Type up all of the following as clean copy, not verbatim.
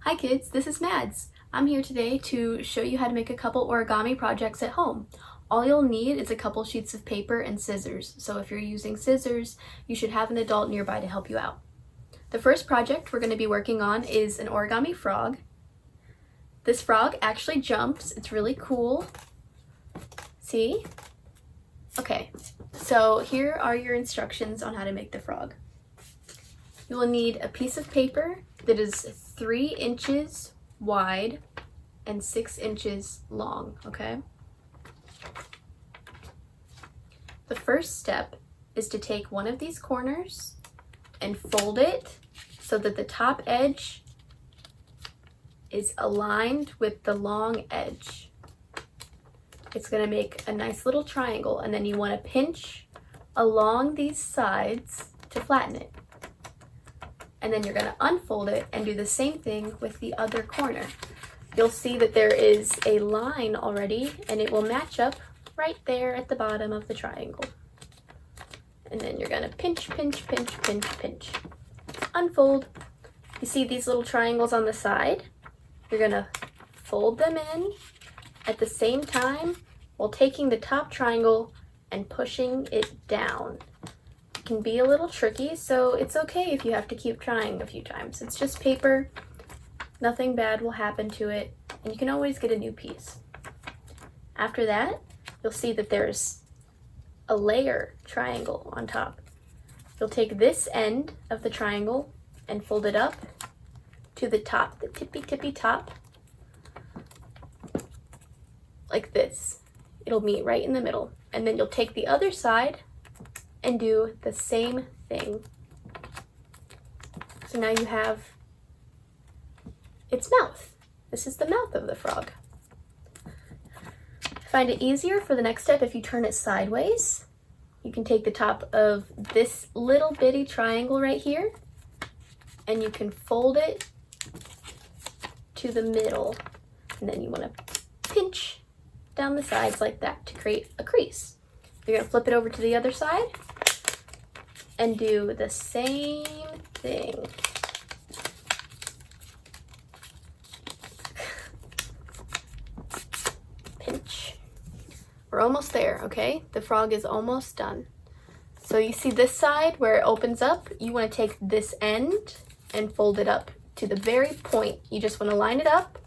Hi kids, this is Madz. I'm here today to show you how to make a couple origami projects at home. All you'll need is a couple sheets of paper and scissors, so if you're using scissors, you should have an adult nearby to help you out. The first project we're going to be working on is an origami frog. This frog actually jumps. It's really cool. See? Okay, so here are your instructions on how to make the frog. You will need a piece of paper that is 3 inches wide and 6 inches long, okay? The first step is to take one of these corners and fold it so that the top edge is aligned with the long edge. It's going to make a nice little triangle, and then you want to pinch along these sides to flatten it. And then you're going to unfold it and do the same thing with the other corner. You'll see that there is a line already, and it will match up right there at the bottom of the triangle. And then you're going to pinch, pinch, pinch, pinch, pinch. Unfold. You see these little triangles on the side? You're going to fold them in at the same time while taking the top triangle and pushing it down. Can be a little tricky, so it's okay if you have to keep trying a few times. It's just paper, nothing bad will happen to it, and you can always get a new piece. After that, you'll see that there's a layer triangle on top. You'll take this end of the triangle and fold it up to the top, the tippy top, like this. It'll meet right in the middle, and then you'll take the other side and do the same thing. So now you have its mouth. This is the mouth of the frog. Find it easier for the next step if you turn it sideways. You can take the top of this little bitty triangle right here, and you can fold it to the middle, and then you want to pinch down the sides like that to create a crease. You're going to flip it over to the other side and do the same thing. Pinch. We're almost there, okay? The frog is almost done. So you see this side where it opens up, you want to take this end and fold it up to the very point. You just want to line it up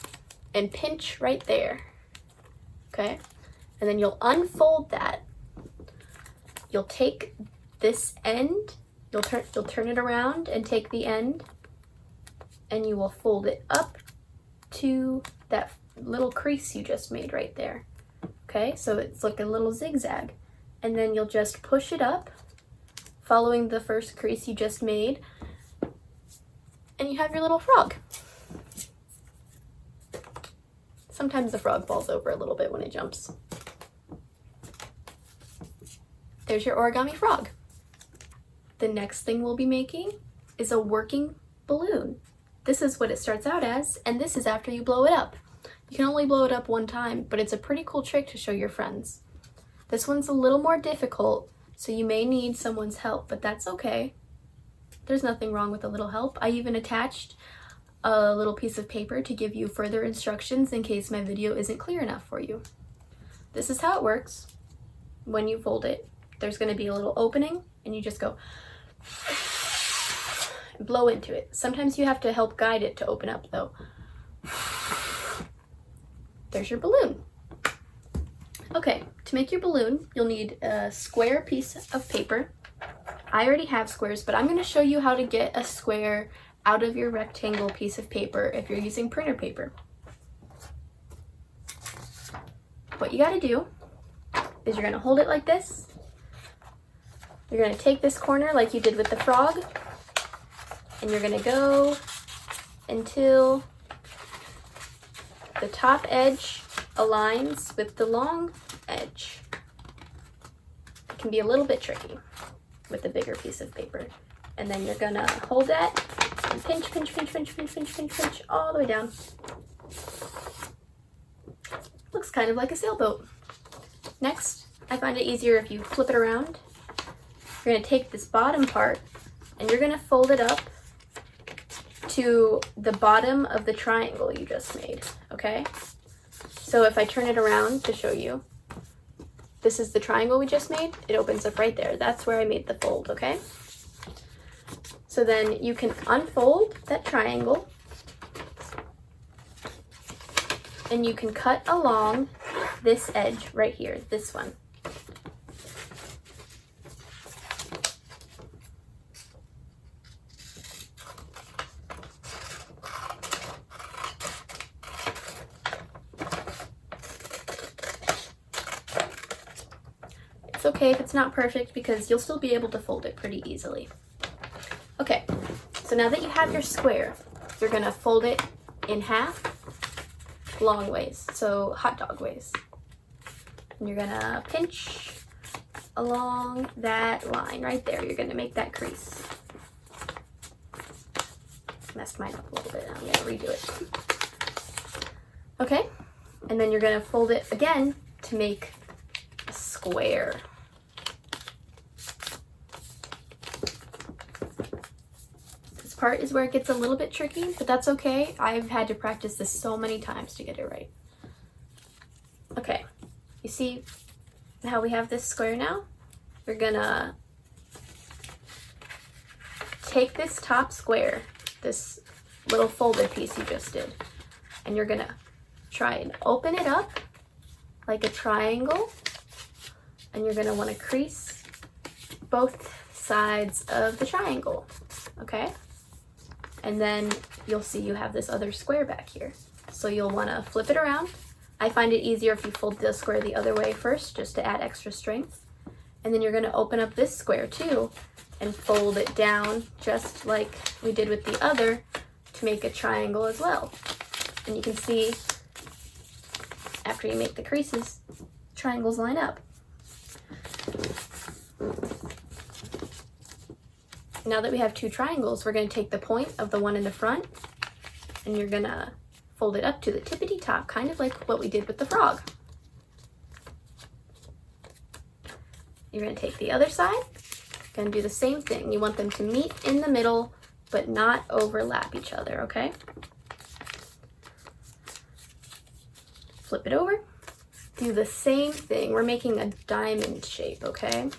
and pinch right there, okay? And then you'll unfold that. You'll take this end, you'll turn it around and take the end, and you will fold it up to that little crease you just made right there. Okay, so it's like a little zigzag. And then you'll just push it up, following the first crease you just made, and you have your little frog. Sometimes the frog falls over a little bit when it jumps. There's your origami frog. The next thing we'll be making is a working balloon. This is what it starts out as, and this is after you blow it up. You can only blow it up one time, but it's a pretty cool trick to show your friends. This one's a little more difficult, so you may need someone's help, but that's okay. There's nothing wrong with a little help. I even attached a little piece of paper to give you further instructions in case my video isn't clear enough for you. This is how it works. When you fold it, there's going to be a little opening, and you just go blow into it. Sometimes you have to help guide it to open up though. There's your balloon. Okay, to make your balloon, you'll need a square piece of paper. I already have squares, but I'm going to show you how to get a square out of your rectangle piece of paper if you're using printer paper. What you got to do is you're going to hold it like this. You're going to take this corner like you did with the frog, and you're going to go until the top edge aligns with the long edge. It can be a little bit tricky with the bigger piece of paper. And then you're going to hold that and pinch, pinch, pinch, pinch, pinch, pinch, pinch, pinch, all the way down. Looks kind of like a sailboat. Next, I find it easier if you flip it around. You're going to take this bottom part and you're going to fold it up to the bottom of the triangle you just made, okay? So if I turn it around to show you, this is the triangle we just made. It opens up right there. That's where I made the fold, okay? So then you can unfold that triangle and you can cut along this edge right here, this one. It's okay if it's not perfect because you'll still be able to fold it pretty easily. Okay, so now that you have your square, you're gonna fold it in half, long ways, so hot dog ways. And you're gonna pinch along that line right there. You're gonna make that crease. Messed mine up a little bit, I'm gonna redo it. Okay, and then you're gonna fold it again to make a square. Part is where it gets a little bit tricky, but that's okay. I've had to practice this so many times to get it right. Okay, you see how we have this square now? We're gonna take this top square, this little folded piece you just did, and you're gonna try and open it up like a triangle, and you're gonna wanna crease both sides of the triangle, okay? And then you'll see you have this other square back here. So you'll want to flip it around. I find it easier if you fold the square the other way first, just to add extra strength. And then you're going to open up this square too and fold it down just like we did with the other to make a triangle as well. And you can see after you make the creases, triangles line up. Now that we have two triangles, we're going to take the point of the one in the front and you're going to fold it up to the tippity top, kind of like what we did with the frog. You're going to take the other side, going to do the same thing. You want them to meet in the middle, but not overlap each other, okay? Flip it over, do the same thing. We're making a diamond shape, okay?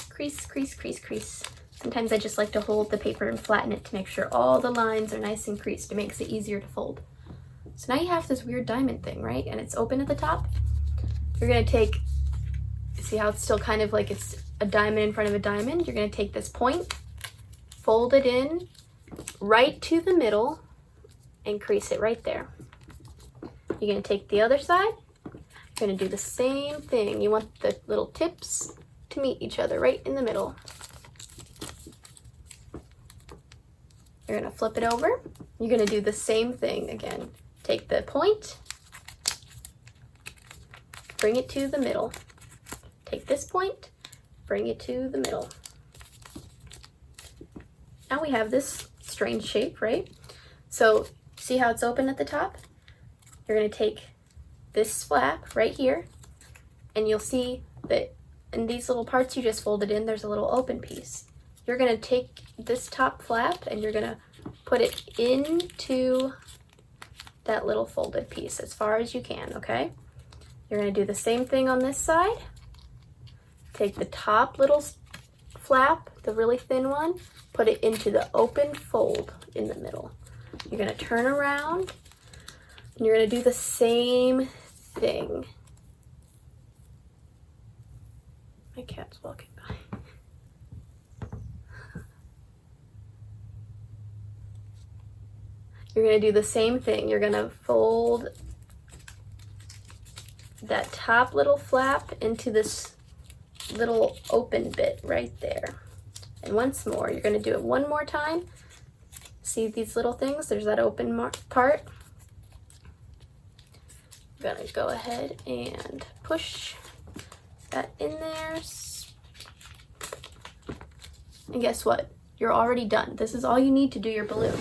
Crease, crease, crease, crease. Sometimes I just like to hold the paper and flatten it to make sure all the lines are nice and creased. It makes it easier to fold. So now you have this weird diamond thing, right? And it's open at the top. You're gonna take, see how it's still kind of like it's a diamond in front of a diamond? You're gonna take this point, fold it in right to the middle, and crease it right there. You're gonna take the other side. You're gonna do the same thing. You want the little tips to meet each other right in the middle. You're gonna flip it over. You're gonna do the same thing again. Take the point, bring it to the middle. Take this point, bring it to the middle. Now we have this strange shape, right? So see how it's open at the top? You're gonna take this flap right here, and you'll see that in these little parts you just folded in, there's a little open piece. You're gonna take this top flap and you're gonna put it into that little folded piece as far as you can, okay? You're gonna do the same thing on this side. Take the top little flap, the really thin one, put it into the open fold in the middle. You're gonna turn around and you're gonna do the same thing. My cat's walking by. You're gonna do the same thing. You're gonna fold that top little flap into this little open bit right there. And once more, you're gonna do it one more time. See these little things? There's that open part. I'm gonna go ahead and push that in there. And guess what? You're already done. This is all you need to do your balloon.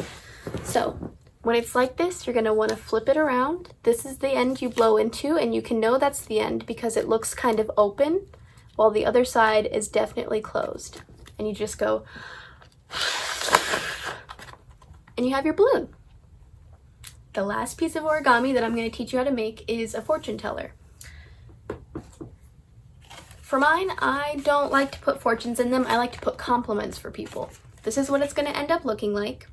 So When it's like this, you're going to want to flip it around. This is the end you blow into, and you can know that's the end because it looks kind of open, while the other side is definitely closed. And you just go, and you have your balloon. The last piece of origami that I'm going to teach you how to make is a fortune teller. For mine, I don't like to put fortunes in them. I like to put compliments for people. This is what it's going to end up looking like.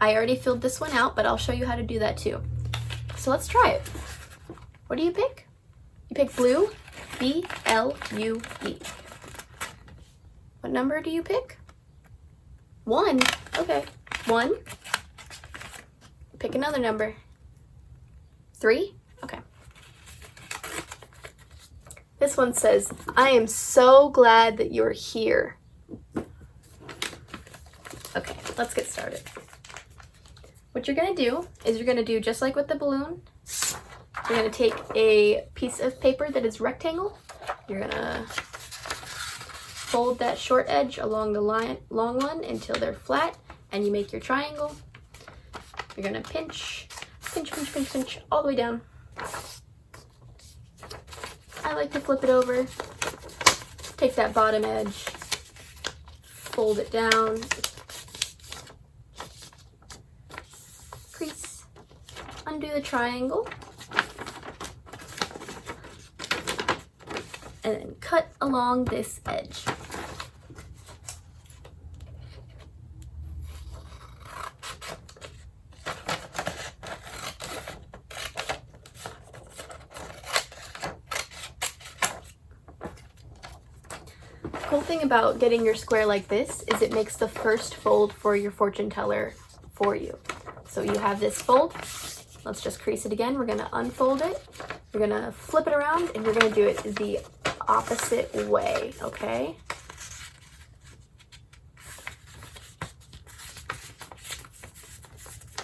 I already filled this one out, but I'll show you how to do that too. So let's try it. What do you pick? You pick blue, B-L-U-E. What number do you pick? 1. Okay, 1. Pick another number. 3. Okay. This one says, I am so glad that you're here. Okay, let's get started. What you're going to do is you're going to do just like with the balloon. You're going to take a piece of paper that is rectangle. You're going to fold that short edge along the long one until they're flat, and you make your triangle. You're going to pinch, pinch, pinch, pinch, pinch all the way down. I like to flip it over. Take that bottom edge, fold it down, crease, undo the triangle, and then cut along this edge. The cool thing about getting your square like this is it makes the first fold for your fortune teller for you. So you have this fold. Let's just crease it again. We're going to unfold it. You're going to flip it around, and you're going to do it the opposite way, okay?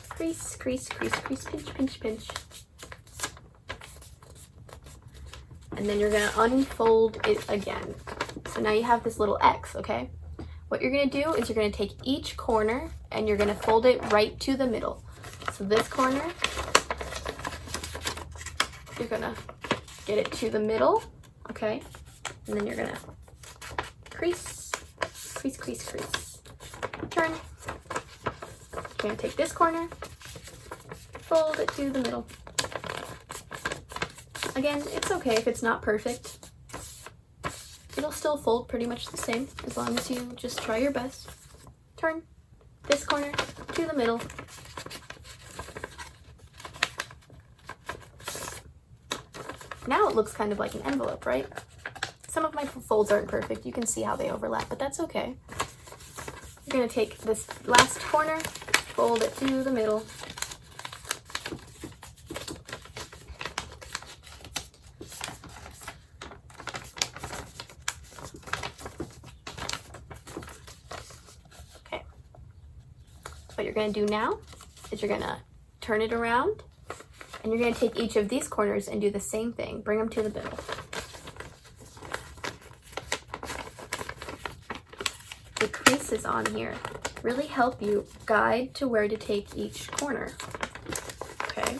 Crease, crease, crease, crease, pinch, pinch, pinch. And then you're going to unfold it again. So now you have this little X, okay? What you're going to do is you're going to take each corner and you're going to fold it right to the middle. So this corner, you're going to get it to the middle, okay? And then you're going to crease, crease, crease, crease. Turn. You're going to take this corner, fold it to the middle. Again, it's okay if it's not perfect. It'll still fold pretty much the same as long as you just try your best. Turn this corner to the middle. Now it looks kind of like an envelope, right? Some of my folds aren't perfect. You can see how they overlap, but that's okay. You're going to take this last corner, fold it to the middle. What you're going to do now is you're going to turn it around, and you're going to take each of these corners and do the same thing. Bring them to the middle. The creases on here really help you guide to where to take each corner. Okay.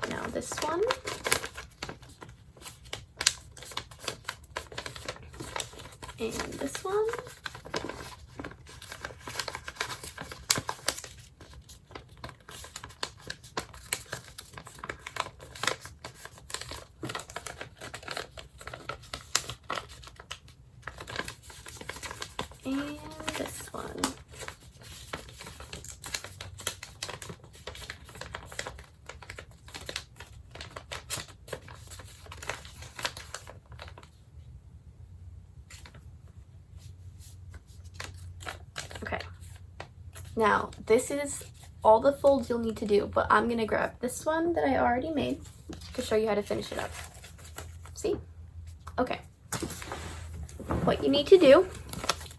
Now this one. And this one. And this one. Okay. Now, this is all the folds you'll need to do, but I'm going to grab this one that I already made to show you how to finish it up. See? Okay. What you need to do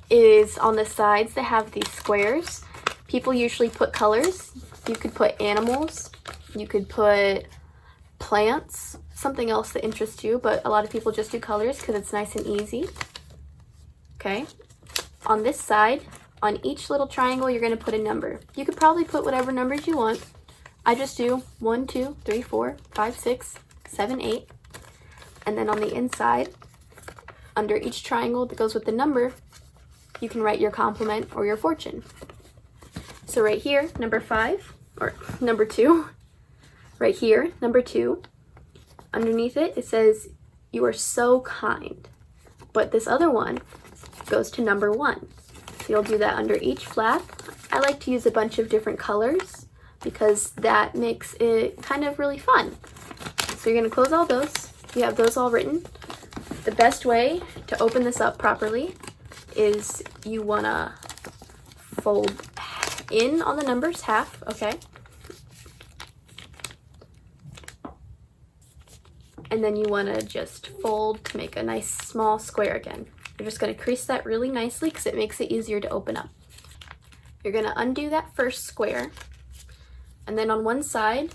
is on the sides that have these squares, people usually put colors. You could put animals, you could put plants, something else that interests you, but a lot of people just do colors because it's nice and easy. Okay, on this side, On each little triangle, you're going to put a number. You could probably put whatever numbers you want. I just do 1, 2, 3, 4, 5, 6, 7, 8. And then on the inside, under each triangle that goes with the number, you can write your compliment or your fortune. So right here, number 5, or number 2. Right here, number 2. Underneath it, it says, "You are so kind." But this other one goes to number 1. So you'll do that under each flap. I like to use a bunch of different colors because that makes it kind of really fun. So you're going to close all those. You have those all written. The best way to open this up properly is you want to fold in on the numbers half, okay? And then you want to just fold to make a nice small square again. You're just going to crease that really nicely because it makes it easier to open up. You're going to undo that first square, and then on one side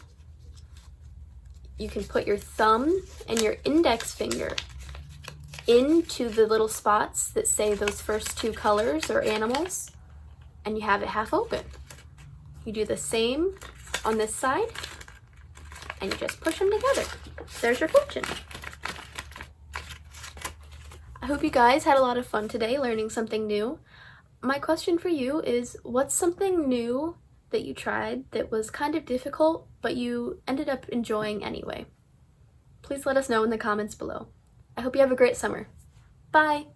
you can put your thumb and your index finger into the little spots that say those first 2 colors or animals, and you have it half open. You do the same on this side, and you just push them together. There's your fortune. I hope you guys had a lot of fun today learning something new. My question for you is, what's something new that you tried that was kind of difficult, but you ended up enjoying anyway? Please let us know in the comments below. I hope you have a great summer. Bye!